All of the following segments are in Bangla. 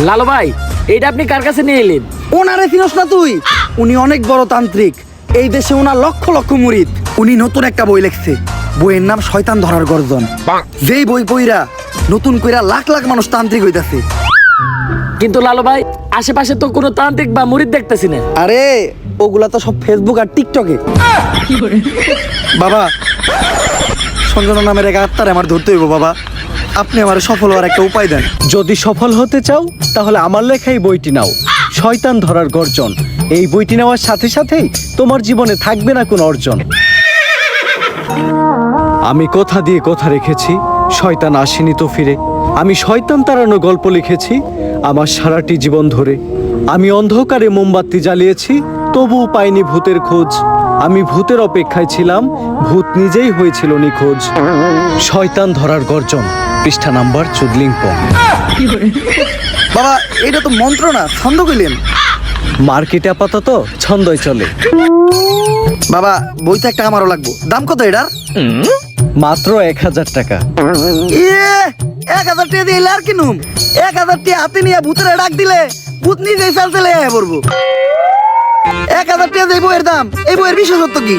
লালু ভাই, এইটা আপনি কার কাছে নিয়ে এলেন? ওনারে চিনস না তুই? উনি অনেক বড় তান্ত্রিক, এই দেশে ওনার লক্ষ লক্ষ মুরিদ। উনি নতুন একটা বই লিখছে, বইয়ের নাম শয়তান ধরার গর্জন। যেই বই পইরা নতুন কইরা লাখ লাখ মানুষ তান্ত্রিক হইতাছে। কিন্তু লালু ভাই, আশেপাশে তো কোনো তান্ত্রিক বা মুরিদ দেখতেছি না। আরে ওগুলা তো সব ফেসবুক আর টিকটকে। বাবা, সঞ্জনা নামের এক আত্মারে আমার ধরতে হইব বাবা, আপনি আমার সফল হওয়ার একটা উপায় দেন। যদি সফল হতে চাও তাহলে আমার লেখা এই বইটি নাও, শয়তান ধরার গর্জন। এই বইটি নেওয়ার সাথে সাথেই তোমার জীবনে থাকবে না কোনো অর্জন। আমি কথা দিয়ে কথা রেখেছি, শয়তান আসেনি তো ফিরে। আমি শয়তান তাড়ানো গল্প লিখেছি আমার সারাটি জীবন ধরে। আমি অন্ধকারে মোমবাতি জ্বালিয়েছি, তবুও পাইনি ভূতের খোঁজ। আমি ভূতের অপেক্ষায় ছিলাম, ভূত নিজেই হয়েছিল নিখোঁজ। শয়তান ধরার গর্জন, পৃষ্ঠা নাম্বার চুদলিংপং। বাবা, এটা তো মন্ত্র না, ছন্দ কইলেন। মার্কেটে আপাতত ছন্দই চলে। বাবা, বইটা একটা আমারও লাগবো, দাম কত এটার? মাত্র 1000 টাকা। 1000 টাকা দিয়ে আর কিনুম? 1000 টাকা হাতে নিয়ে ভূতের ডাক দিলে ভূত নিজেই চাল চলে আয় পড়বো। 1000 টাকা দিয়ে বইয়ের দাম, এই বইয়ের বিশেষত্ব কি?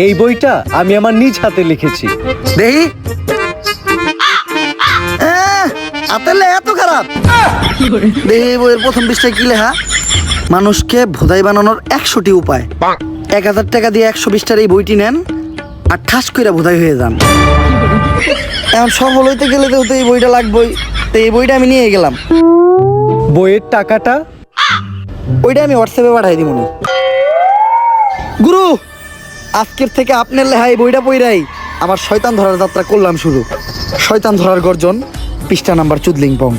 এই বইটা আমি আমার নিজ হাতে লিখেছি। দেখি, হাতের লেখা এত খারাপ? দেখি বইয়ের প্রথম পৃষ্ঠায় কি লেখা? মানুষকে ভোদাই বানানোর 100টি উপায়। 1000 টাকা দিয়ে 120টার এই বইটি নেন আর ঠাস কইরা ভোদাই হয়ে যান। এখন সফল হইতে গেলে তো এই বইটা লাগবেই, তো এই বইটা আমি নিয়ে গেলাম। বইয়ের টাকাটা? ওইটা আমি হোয়াটসঅ্যাপে পাঠাই দিব। গুরু, আজকের থেকে আপনার লেখা এই বইটা পইরাই আমার শয়তান ধরার যাত্রা করলাম শুরু। শয়তান ধরার গর্জন, পৃষ্ঠা নাম্বার চুদলিংপং।